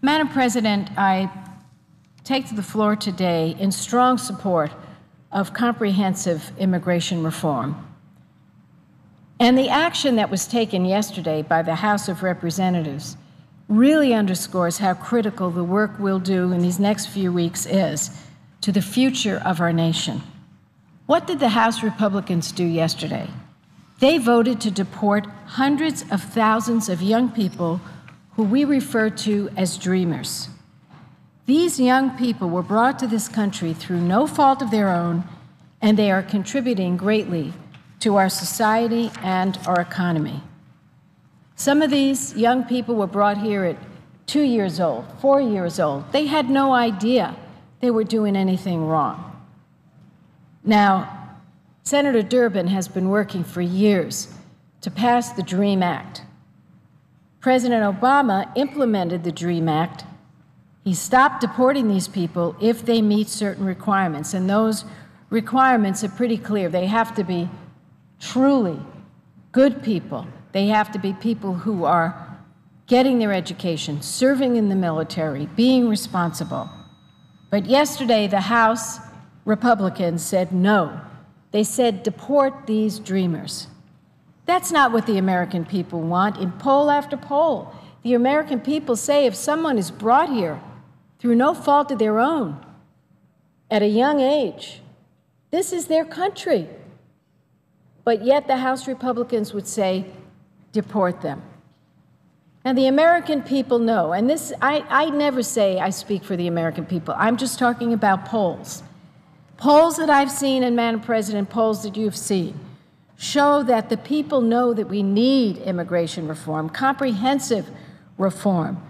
Madam President, I take to the floor today in strong support of comprehensive immigration reform. And the action that was taken yesterday by the House of Representatives really underscores how critical the work we'll do in these next few weeks is to the future of our nation. What did the House Republicans do yesterday? They voted to deport hundreds of thousands of young people who we refer to as dreamers. These young people were brought to this country through no fault of their own, and they are contributing greatly to our society and our economy. Some of these young people were brought here at 2 years old, 4 years old. They had no idea they were doing anything wrong. Now, Senator Durbin has been working for years to pass the DREAM Act. President Obama implemented the DREAM Act. He stopped deporting these people if they meet certain requirements, and those requirements are pretty clear. They have to be truly good people. They have to be people who are getting their education, serving in the military, being responsible. But yesterday, the House Republicans said no. They said deport these dreamers. That's not what the American people want. In poll after poll, the American people say if someone is brought here through no fault of their own at a young age, this is their country. But yet the House Republicans would say, deport them. And the American people know, and this, I never say I speak for the American people. I'm just talking about polls. Polls that I've seen, and Madam President, polls that you've seen, show that the people know that we need immigration reform, comprehensive reform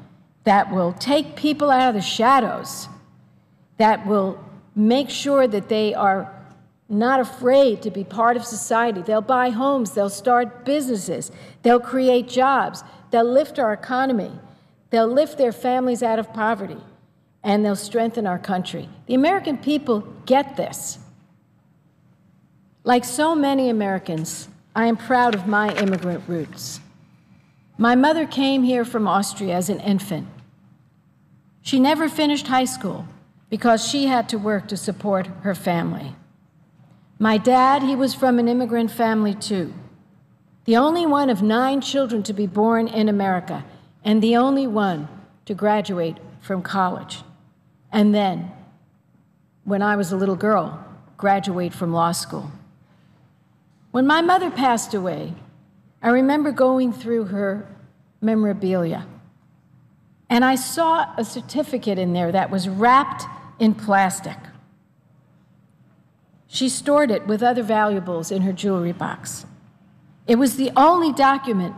that will take people out of the shadows, that will make sure that they are not afraid to be part of society. They'll buy homes, they'll start businesses, they'll create jobs, they'll lift our economy, they'll lift their families out of poverty, and they'll strengthen our country. The American people get this. Like so many Americans, I am proud of my immigrant roots. My mother came here from Austria as an infant. She never finished high school because she had to work to support her family. My dad, he was from an immigrant family too. The only one of 9 children to be born in America, and the only one to graduate from college. And then, when I was a little girl, graduate from law school. When my mother passed away, I remember going through her memorabilia, and I saw a certificate in there that was wrapped in plastic. She stored it with other valuables in her jewelry box. It was the only document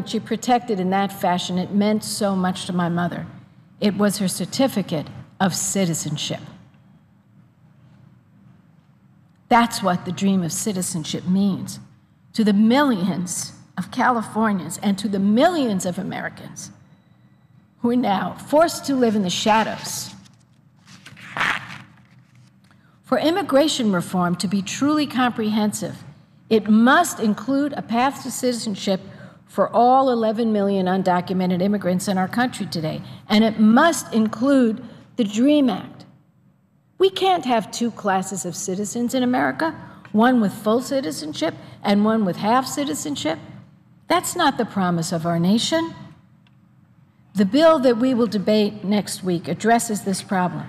she protected in that fashion. It meant so much to my mother. It was her certificate of citizenship. That's what the dream of citizenship means to the millions of Californians and to the millions of Americans who are now forced to live in the shadows. For immigration reform to be truly comprehensive, it must include a path to citizenship for all 11 million undocumented immigrants in our country today, and it must include the DREAM Act. We can't have 2 classes of citizens in America, one with full citizenship and one with half citizenship. That's not the promise of our nation. The bill that we will debate next week addresses this problem.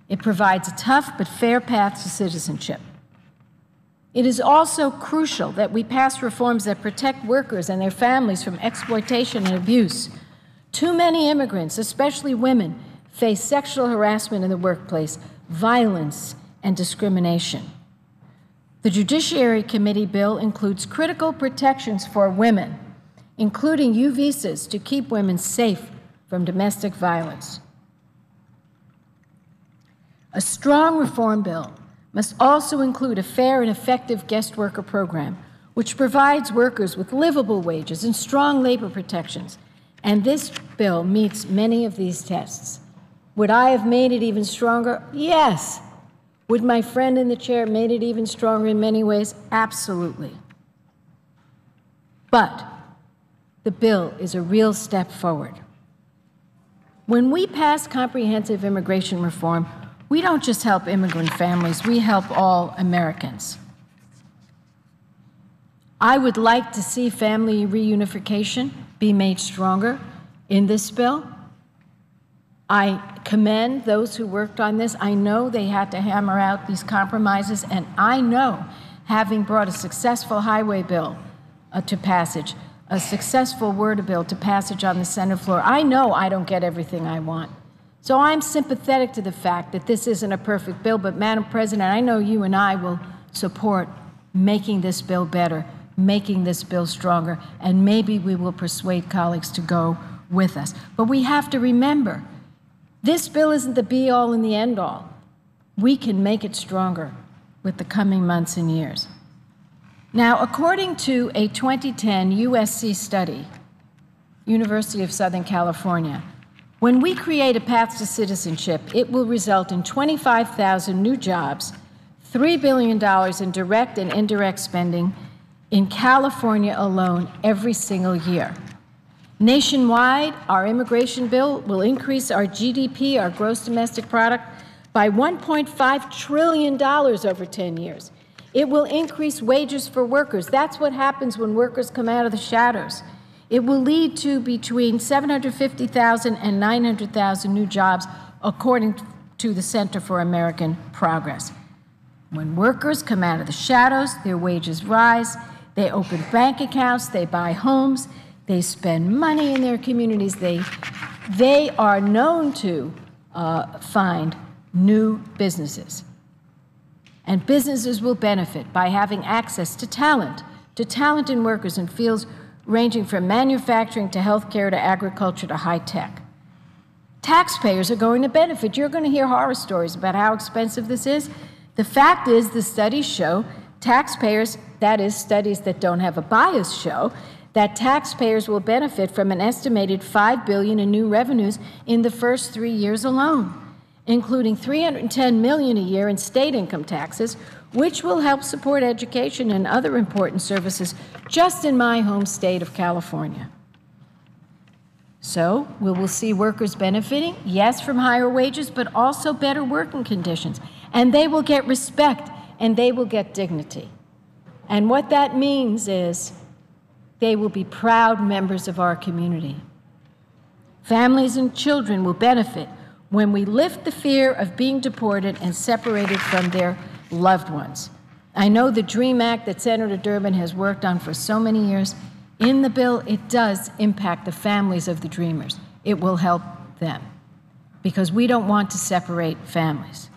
It provides a tough but fair path to citizenship. It is also crucial that we pass reforms that protect workers and their families from exploitation and abuse. Too many immigrants, especially women, face sexual harassment in the workplace, violence, and discrimination. The Judiciary Committee bill includes critical protections for women, including U visas to keep women safe from domestic violence. A strong reform bill must also include a fair and effective guest worker program, which provides workers with livable wages and strong labor protections. And this bill meets many of these tests. Would I have made it even stronger? Yes. Would my friend in the chair have made it even stronger in many ways? Absolutely. But the bill is a real step forward. When we pass comprehensive immigration reform, we don't just help immigrant families, we help all Americans. I would like to see family reunification be made stronger in this bill. I commend those who worked on this. I know they had to hammer out these compromises, and I know, having brought a successful highway bill to passage, a successful WRDA bill to passage on the Senate floor, I know I don't get everything I want. So I'm sympathetic to the fact that this isn't a perfect bill, but Madam President, I know you and I will support making this bill better, making this bill stronger, and maybe we will persuade colleagues to go with us. But we have to remember, this bill isn't the be-all and the end-all. We can make it stronger with the coming months and years. Now, according to a 2010 USC study, University of Southern California, when we create a path to citizenship, it will result in 25,000 new jobs, $3 billion in direct and indirect spending in California alone every single year. Nationwide, our immigration bill will increase our GDP, our gross domestic product, by $1.5 trillion over 10 years. It will increase wages for workers. That's what happens when workers come out of the shadows. It will lead to between 750,000 and 900,000 new jobs, according to the Center for American Progress. When workers come out of the shadows, their wages rise, they open bank accounts, they buy homes, they spend money in their communities. They are known to find new businesses. And businesses will benefit by having access to talented workers in fields ranging from manufacturing to healthcare to agriculture to high tech. Taxpayers are going to benefit. You're going to hear horror stories about how expensive this is. The fact is, the studies show taxpayers, that is, studies that don't have a bias show, that taxpayers will benefit from an estimated $5 billion in new revenues in the first 3 years alone, including $310 million a year in state income taxes, which will help support education and other important services just in my home state of California. So we will see workers benefiting, yes, from higher wages, but also better working conditions. And they will get respect, and they will get dignity. And what that means is they will be proud members of our community. Families and children will benefit when we lift the fear of being deported and separated from their loved ones. I know the DREAM Act that Senator Durbin has worked on for so many years, in the bill, it does impact the families of the Dreamers. It will help them because we don't want to separate families.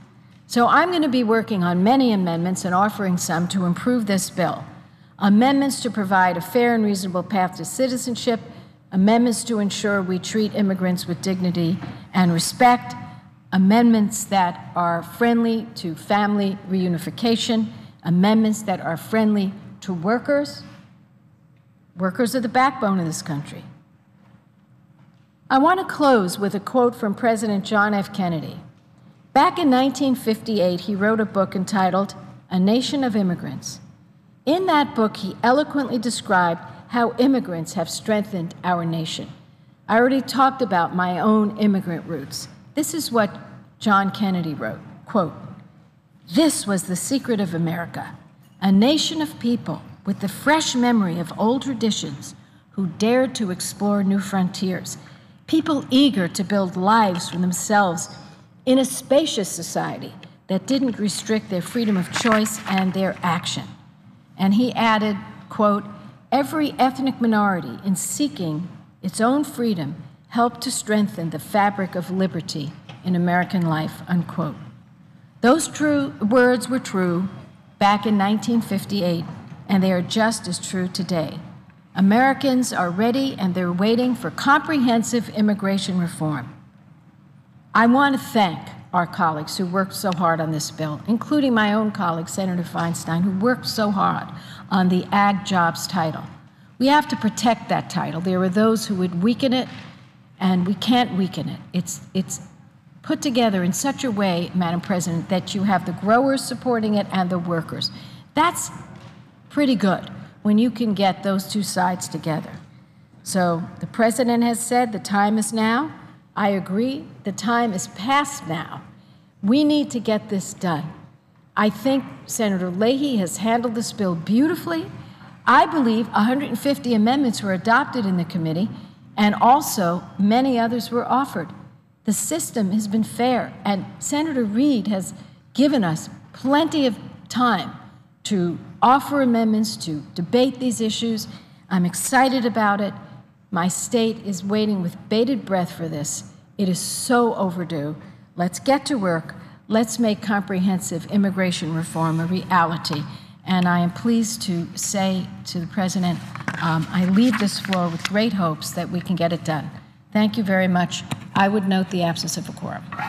So I'm going to be working on many amendments and offering some to improve this bill. Amendments to provide a fair and reasonable path to citizenship, amendments to ensure we treat immigrants with dignity and respect, amendments that are friendly to family reunification, amendments that are friendly to workers. Workers are the backbone of this country. I want to close with a quote from President John F. Kennedy. Back in 1958, he wrote a book entitled A Nation of Immigrants. In that book, he eloquently described how immigrants have strengthened our nation. I already talked about my own immigrant roots. This is what John Kennedy wrote, quote, "This was the secret of America, a nation of people with the fresh memory of old traditions who dared to explore new frontiers, people eager to build lives for themselves in a spacious society that didn't restrict their freedom of choice and their action." And he added, quote, "Every ethnic minority in seeking its own freedom helped to strengthen the fabric of liberty in American life," unquote. Those words were true back in 1958, and they are just as true today. Americans are ready and they're waiting for comprehensive immigration reform. I want to thank our colleagues who worked so hard on this bill, including my own colleague, Senator Feinstein, who worked so hard on the Ag Jobs title. We have to protect that title. There are those who would weaken it, and we can't weaken it. It's put together in such a way, Madam President, that you have the growers supporting it and the workers. That's pretty good when you can get those two sides together. So the President has said the time is now I agree the time is past now. We need to get this done. I think Senator Leahy has handled this bill beautifully. I believe 150 amendments were adopted in the committee, and also many others were offered. The system has been fair, and Senator Reid has given us plenty of time to offer amendments, to debate these issues. I'm excited about it. My state is waiting with bated breath for this. It is so overdue. Let's get to work. Let's make comprehensive immigration reform a reality. And I am pleased to say to the President, I leave this floor with great hopes that we can get it done. Thank you very much. I would note the absence of a quorum.